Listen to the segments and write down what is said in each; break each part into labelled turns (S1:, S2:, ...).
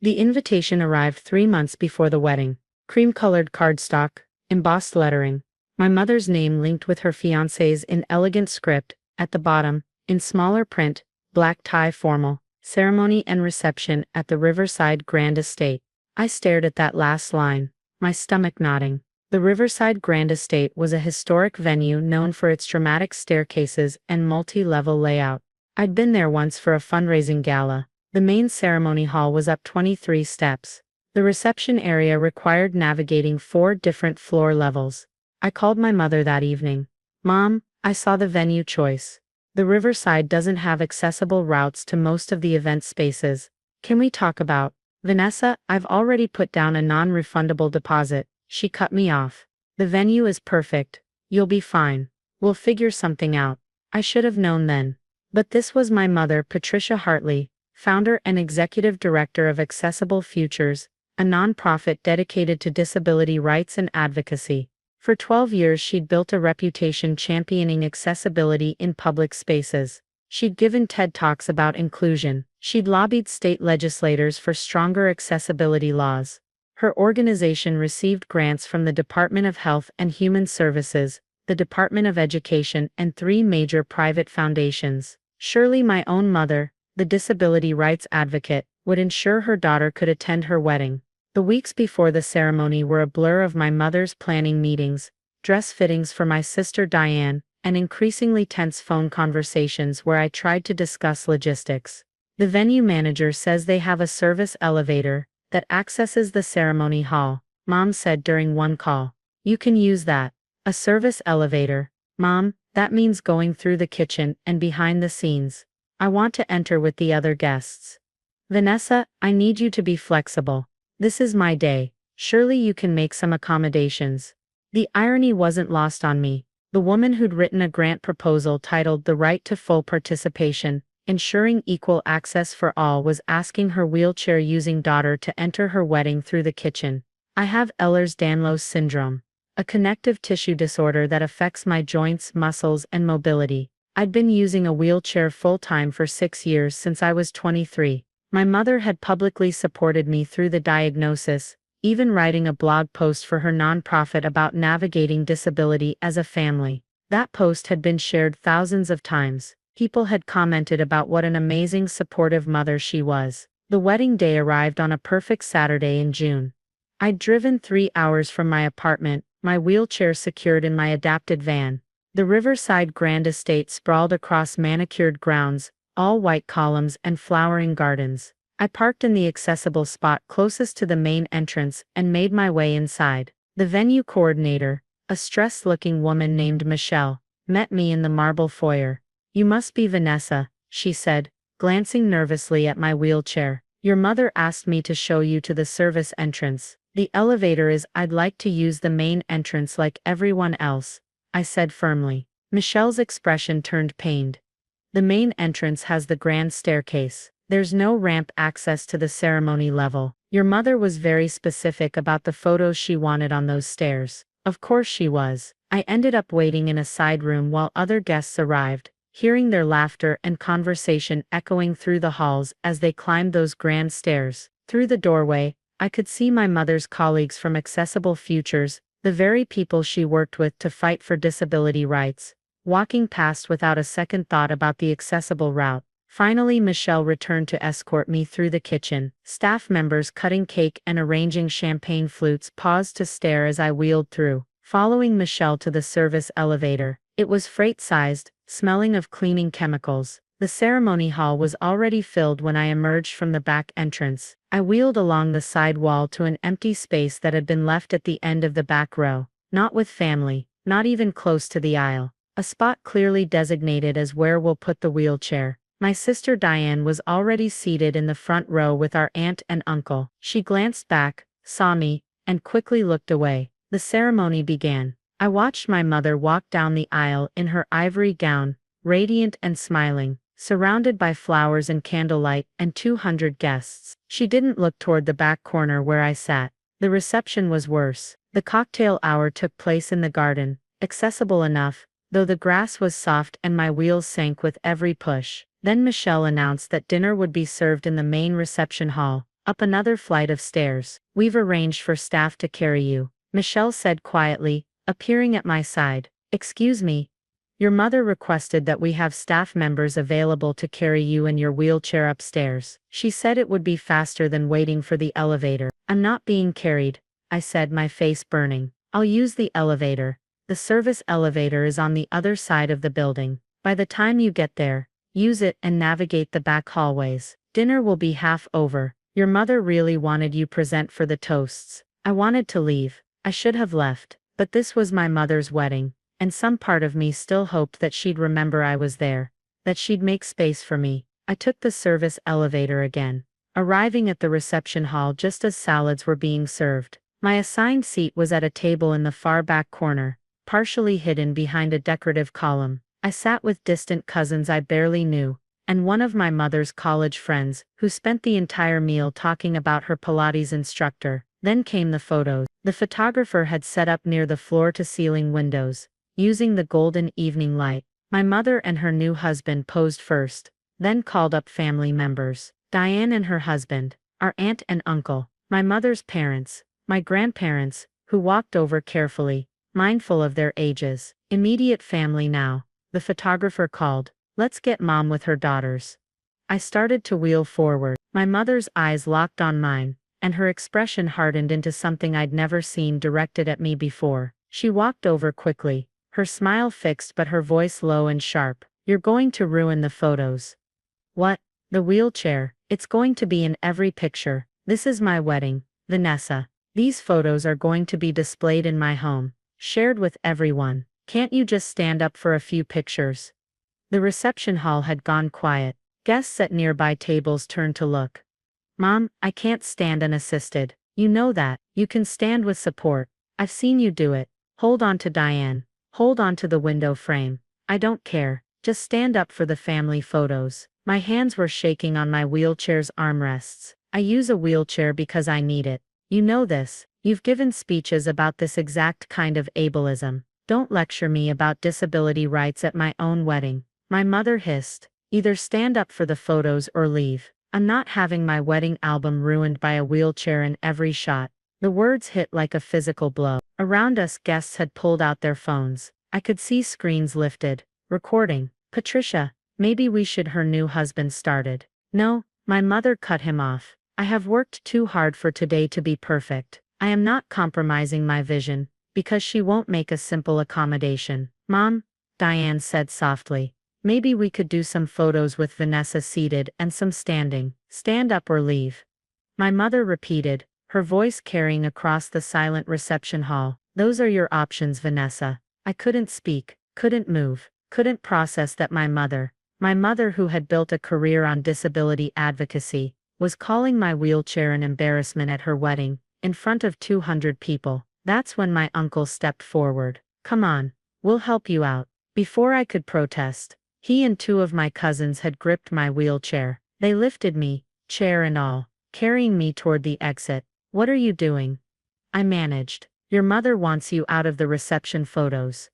S1: The invitation arrived 3 months before the wedding. Cream-colored cardstock, embossed lettering. My mother's name linked with her fiancé's in elegant script, at the bottom, in smaller print, black tie formal, ceremony and reception at the Riverside Grand Estate. I stared at that last line, my stomach knotting. The Riverside Grand Estate was a historic venue known for its dramatic staircases and multi-level layout. I'd been there once for a fundraising gala. The main ceremony hall was up 23 steps. The reception area required navigating 4 different floor levels. I called my mother that evening. "Mom, I saw the venue choice. The Riverside doesn't have accessible routes to most of the event spaces. Can we talk about?" "Vanessa, I've already put down a non-refundable deposit," she cut me off. "The venue is perfect. You'll be fine. We'll figure something out." I should have known then. But this was my mother, Patricia Hartley, founder and executive director of Accessible Futures, a nonprofit dedicated to disability rights and advocacy. For 12 years she'd built a reputation championing accessibility in public spaces. She'd given TED Talks about inclusion. She'd lobbied state legislators for stronger accessibility laws. Her organization received grants from the Department of Health and Human Services, the Department of Education, and 3 major private foundations. Surely my own mother, the disability rights advocate, would ensure her daughter could attend her wedding. The weeks before the ceremony were a blur of my mother's planning meetings, dress fittings for my sister Diane, and increasingly tense phone conversations where I tried to discuss logistics. The venue manager says they have a service elevator that accesses the ceremony hall, Mom said during one call. "You can use that." "A service elevator? Mom, that means going through the kitchen and behind the scenes. I want to enter with the other guests." "Vanessa, I need you to be flexible. This is my day. Surely you can make some accommodations." The irony wasn't lost on me. The woman who'd written a grant proposal titled "The Right to Full Participation, Ensuring Equal Access for All" was asking her wheelchair-using daughter to enter her wedding through the kitchen. I have Ehlers-Danlos syndrome, a connective tissue disorder that affects my joints, muscles, and mobility. I'd been using a wheelchair full-time for 6 years since I was 23. My mother had publicly supported me through the diagnosis, even writing a blog post for her nonprofit about navigating disability as a family. That post had been shared thousands of times. People had commented about what an amazing, supportive mother she was. The wedding day arrived on a perfect Saturday in June. I'd driven 3 hours from my apartment, my wheelchair secured in my adapted van. The Riverside Grand Estate sprawled across manicured grounds, all white columns and flowering gardens. I parked in the accessible spot closest to the main entrance and made my way inside. The venue coordinator, a stressed-looking woman named Michelle, met me in the marble foyer. "You must be Vanessa," she said, glancing nervously at my wheelchair. "Your mother asked me to show you to the service entrance. The elevator is. I'd like to use the main entrance like everyone else," I said firmly. Michelle's expression turned pained. "The main entrance has the grand staircase. There's no ramp access to the ceremony level. Your mother was very specific about the photos she wanted on those stairs." Of course she was. I ended up waiting in a side room while other guests arrived, hearing their laughter and conversation echoing through the halls as they climbed those grand stairs. Through the doorway, I could see my mother's colleagues from Accessible Futures, the very people she worked with to fight for disability rights, walking past without a second thought about the accessible route. Finally, Michelle returned to escort me through the kitchen. Staff members cutting cake and arranging champagne flutes paused to stare as I wheeled through, following Michelle to the service elevator. It was freight-sized, smelling of cleaning chemicals. The ceremony hall was already filled when I emerged from the back entrance. I wheeled along the side wall to an empty space that had been left at the end of the back row. Not with family, not even close to the aisle. A spot clearly designated as where we'll put the wheelchair. My sister Diane was already seated in the front row with our aunt and uncle. She glanced back, saw me, and quickly looked away. The ceremony began. I watched my mother walk down the aisle in her ivory gown, radiant and smiling, surrounded by flowers and candlelight and 200 guests. She didn't look toward the back corner where I sat. The reception was worse. The cocktail hour took place in the garden, accessible enough, though the grass was soft and my wheels sank with every push. Then Michelle announced that dinner would be served in the main reception hall, up another flight of stairs. We've arranged for staff to carry you, Michelle said quietly, appearing at my side. Excuse me. Your mother requested that we have staff members available to carry you in your wheelchair upstairs. She said it would be faster than waiting for the elevator. I'm not being carried, I said, my face burning. I'll use the elevator. The service elevator is on the other side of the building. By the time you get there, use it and navigate the back hallways. Dinner will be half over. Your mother really wanted you present for the toasts. I wanted to leave. I should have left. But this was my mother's wedding, and some part of me still hoped that she'd remember I was there, that she'd make space for me. I took the service elevator again, arriving at the reception hall just as salads were being served. My assigned seat was at a table in the far back corner, partially hidden behind a decorative column. I sat with distant cousins I barely knew, and one of my mother's college friends, who spent the entire meal talking about her Pilates instructor. Then came the photos. The photographer had set up near the floor-to-ceiling windows, using the golden evening light. My mother and her new husband posed first, then called up family members. Diane and her husband, our aunt and uncle, my mother's parents, my grandparents, who walked over carefully, mindful of their ages. Immediate family now, the photographer called. Let's get mom with her daughters. I started to wheel forward. My mother's eyes locked on mine, and her expression hardened into something I'd never seen directed at me before. She walked over quickly, her smile fixed but her voice low and sharp. You're going to ruin the photos. What? The wheelchair. It's going to be in every picture. This is my wedding, Vanessa. These photos are going to be displayed in my home, shared with everyone. Can't you just stand up for a few pictures? The reception hall had gone quiet. Guests at nearby tables turned to look. Mom, I can't stand unassisted. You know that. You can stand with support. I've seen you do it. Hold on to Diane. Hold on to the window frame. I don't care. Just stand up for the family photos. My hands were shaking on my wheelchair's armrests. I use a wheelchair because I need it. You know this. You've given speeches about this exact kind of ableism. Don't lecture me about disability rights at my own wedding. My mother hissed. Either stand up for the photos or leave. I'm not having my wedding album ruined by a wheelchair in every shot. The words hit like a physical blow. Around us, guests had pulled out their phones. I could see screens lifted, recording. Patricia, maybe we should. Her new husband started. No, my mother cut him off. I have worked too hard for today to be perfect. I am not compromising my vision, because she won't make a simple accommodation. Mom, Diane said softly. Maybe we could do some photos with Vanessa seated and some standing. Stand up or leave. My mother repeated, her voice carrying across the silent reception hall. Those are your options, Vanessa. I couldn't speak, couldn't move, couldn't process that my mother who had built a career on disability advocacy, was calling my wheelchair an embarrassment at her wedding, in front of 200 people. That's when my uncle stepped forward. Come on, we'll help you out. Before I could protest, he and two of my cousins had gripped my wheelchair. They lifted me, chair and all, carrying me toward the exit. What are you doing? I managed. Your mother wants you out of the reception photos.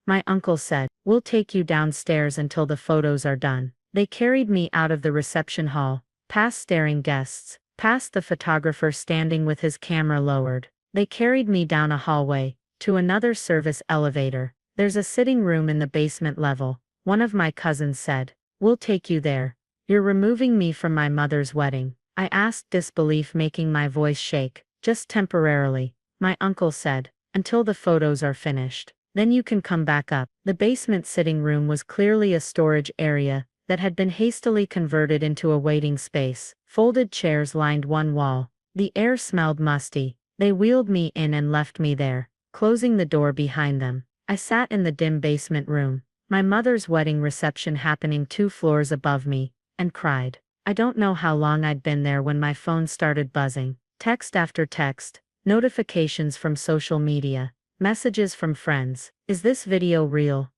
S1: My uncle said, we'll take you downstairs until the photos are done. They carried me out of the reception hall, past staring guests, past the photographer standing with his camera lowered. They carried me down a hallway, to another service elevator. There's a sitting room in the basement level. One of my cousins said, we'll take you there. You're removing me from my mother's wedding. I asked, disbelief making my voice shake. Just temporarily, my uncle said, until the photos are finished. Then you can come back up. The basement sitting room was clearly a storage area that had been hastily converted into a waiting space. Folded chairs lined one wall. The air smelled musty. They wheeled me in and left me there, closing the door behind them. I sat in the dim basement room, my mother's wedding reception happening 2 floors above me, and cried. I don't know how long I'd been there when my phone started buzzing. Text after text, notifications from social media, messages from friends. Is this video real?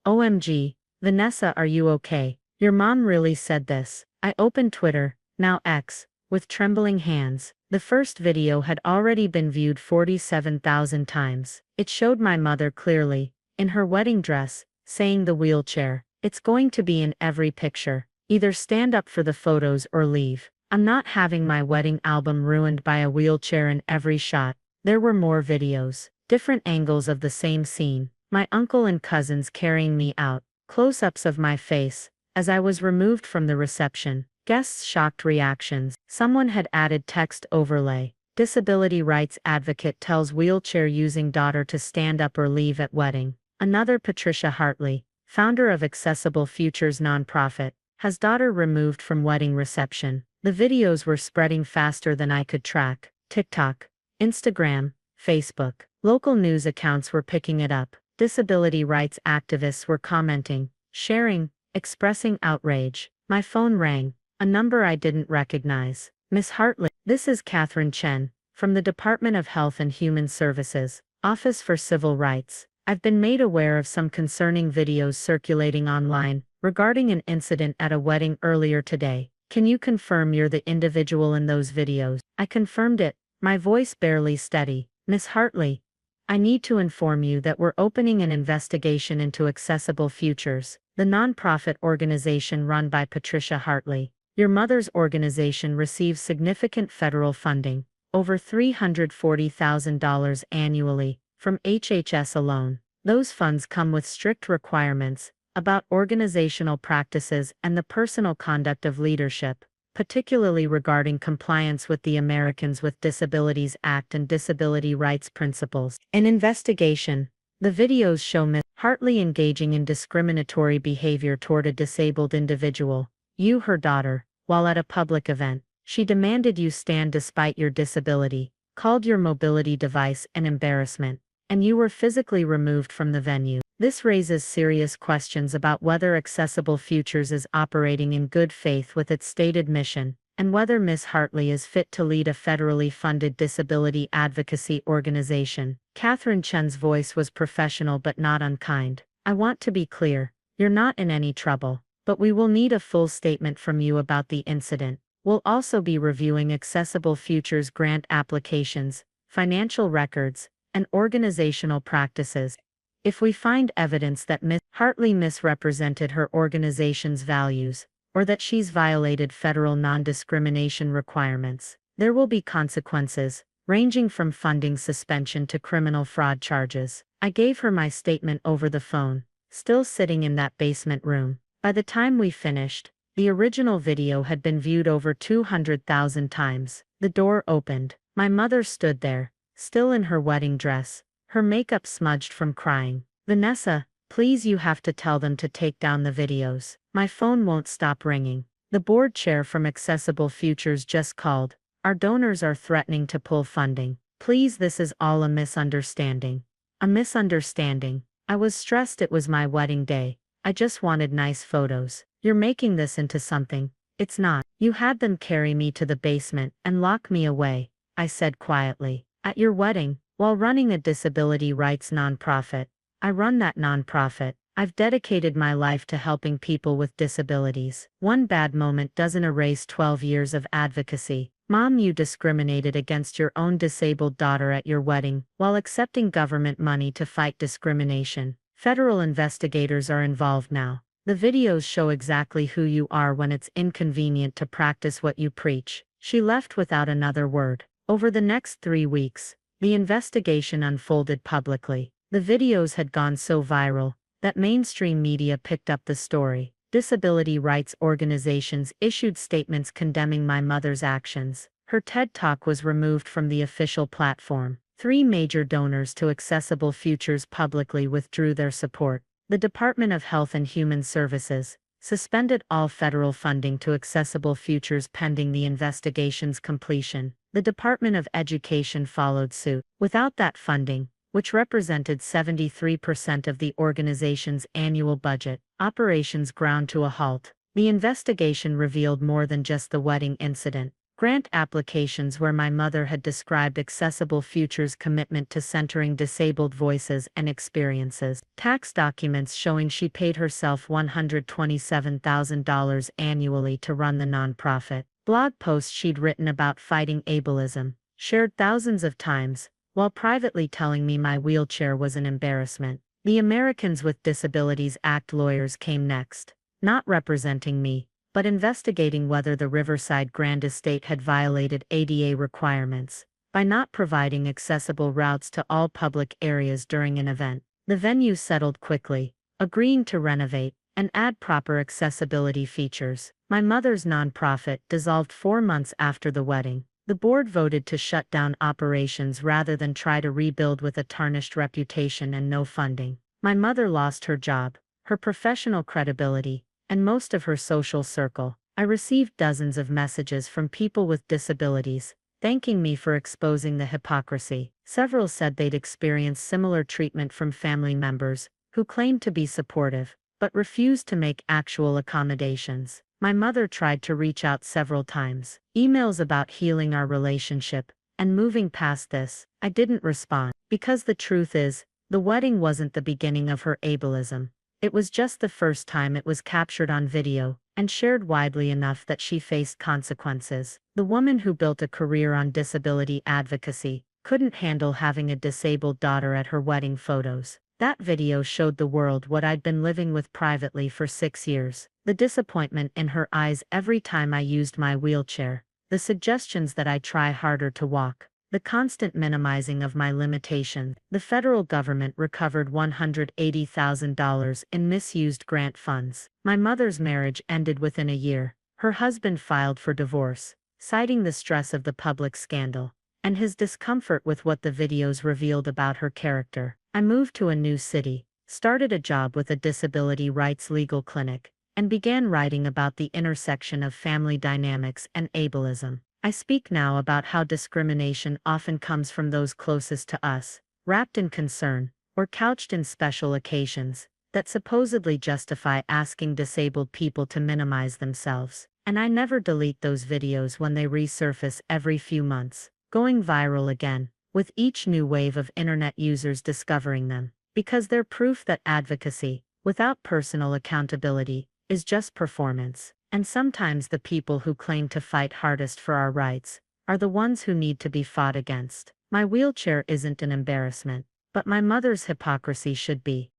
S1: OMG, Vanessa, are you okay? Your mom really said this. I opened Twitter, now X, with trembling hands. The first video had already been viewed 47,000 times. It showed my mother clearly, in her wedding dress, saying the wheelchair. It's going to be in every picture. Either stand up for the photos or leave. I'm not having my wedding album ruined by a wheelchair in every shot. There were more videos, different angles of the same scene. My uncle and cousins carrying me out, close-ups of my face, as I was removed from the reception. Guests' shocked reactions. Someone had added text overlay. Disability rights advocate tells wheelchair-using daughter to stand up or leave at wedding. Another Patricia Hartley, founder of Accessible Futures nonprofit, has daughter removed from wedding reception. The videos were spreading faster than I could track. TikTok, Instagram, Facebook. Local news accounts were picking it up. Disability rights activists were commenting, sharing, expressing outrage. My phone rang, a number I didn't recognize. Miss Hartley, this is Catherine Chen, from the Department of Health and Human Services, Office for Civil Rights. I've been made aware of some concerning videos circulating online regarding an incident at a wedding earlier today. Can you confirm you're the individual in those videos? I confirmed it, my voice barely steady. Miss Hartley, I need to inform you that we're opening an investigation into Accessible Futures, the nonprofit organization run by Patricia Hartley. Your mother's organization receives significant federal funding, over $340,000 annually, from HHS alone. Those funds come with strict requirements about organizational practices and the personal conduct of leadership, particularly regarding compliance with the Americans with Disabilities Act and disability rights principles. An investigation. The videos show Ms. Hartley engaging in discriminatory behavior toward a disabled individual, you her daughter, while at a public event. She demanded you stand despite your disability, called your mobility device an embarrassment, and you were physically removed from the venue. This raises serious questions about whether Accessible Futures is operating in good faith with its stated mission, and whether Ms. Hartley is fit to lead a federally funded disability advocacy organization. Catherine Chen's voice was professional but not unkind. I want to be clear, you're not in any trouble, but we will need a full statement from you about the incident. We'll also be reviewing Accessible Futures grant applications, financial records, and organizational practices. If we find evidence that Ms. Hartley misrepresented her organization's values, or that she's violated federal non-discrimination requirements, there will be consequences, ranging from funding suspension to criminal fraud charges. I gave her my statement over the phone, still sitting in that basement room. By the time we finished, the original video had been viewed over 200,000 times. The door opened. My mother stood there, still in her wedding dress, her makeup smudged from crying. Vanessa, please, you have to tell them to take down the videos. My phone won't stop ringing. The board chair from Accessible Futures just called. Our donors are threatening to pull funding. Please, this is all a misunderstanding. A misunderstanding. I was stressed, it was my wedding day. I just wanted nice photos. You're making this into something. It's not. You had them carry me to the basement and lock me away, I said quietly. At your wedding, while running a disability rights nonprofit. I run that nonprofit. I've dedicated my life to helping people with disabilities. One bad moment doesn't erase 12 years of advocacy. Mom, you discriminated against your own disabled daughter at your wedding, while accepting government money to fight discrimination. Federal investigators are involved now. The videos show exactly who you are when it's inconvenient to practice what you preach. She left without another word. Over the next 3 weeks, the investigation unfolded publicly. The videos had gone so viral that mainstream media picked up the story. Disability rights organizations issued statements condemning my mother's actions. Her TED Talk was removed from the official platform. 3 major donors to Accessible Futures publicly withdrew their support. The Department of Health and Human Services suspended all federal funding to Accessible Futures pending the investigation's completion. The Department of Education followed suit. Without that funding, which represented 73% of the organization's annual budget, operations ground to a halt. The investigation revealed more than just the wedding incident. Grant applications where my mother had described Accessible Futures' commitment to centering disabled voices and experiences. Tax documents showing she paid herself $127,000 annually to run the nonprofit. Blog posts she'd written about fighting ableism, shared thousands of times, while privately telling me my wheelchair was an embarrassment. The Americans with Disabilities Act lawyers came next, not representing me, but but investigating whether the Riverside Grand Estate had violated ADA requirements by not providing accessible routes to all public areas during an event. The venue settled quickly, agreeing to renovate and add proper accessibility features. My mother's nonprofit dissolved 4 months after the wedding. The board voted to shut down operations rather than try to rebuild with a tarnished reputation and no funding. My mother lost her job, her professional credibility, and most of her social circle. I received dozens of messages from people with disabilities, thanking me for exposing the hypocrisy. Several said they'd experienced similar treatment from family members, who claimed to be supportive, but refused to make actual accommodations. My mother tried to reach out several times. Emails about healing our relationship and moving past this. I didn't respond. Because the truth is, the wedding wasn't the beginning of her ableism. It was just the first time it was captured on video and shared widely enough that she faced consequences. The woman who built a career on disability advocacy couldn't handle having a disabled daughter at her wedding photos. That video showed the world what I'd been living with privately for 6 years. The disappointment in her eyes every time I used my wheelchair. The suggestions that I try harder to walk. The constant minimizing of my limitations. The federal government recovered $180,000 in misused grant funds. My mother's marriage ended within a year. Her husband filed for divorce, citing the stress of the public scandal and his discomfort with what the videos revealed about her character. I moved to a new city, started a job with a disability rights legal clinic, and began writing about the intersection of family dynamics and ableism. I speak now about how discrimination often comes from those closest to us, wrapped in concern, or couched in special occasions, that supposedly justify asking disabled people to minimize themselves. And I never delete those videos when they resurface every few months, going viral again, with each new wave of internet users discovering them, because they're proof that advocacy, without personal accountability, is just performance. And sometimes the people who claim to fight hardest for our rights are the ones who need to be fought against. My wheelchair isn't an embarrassment, but my mother's hypocrisy should be.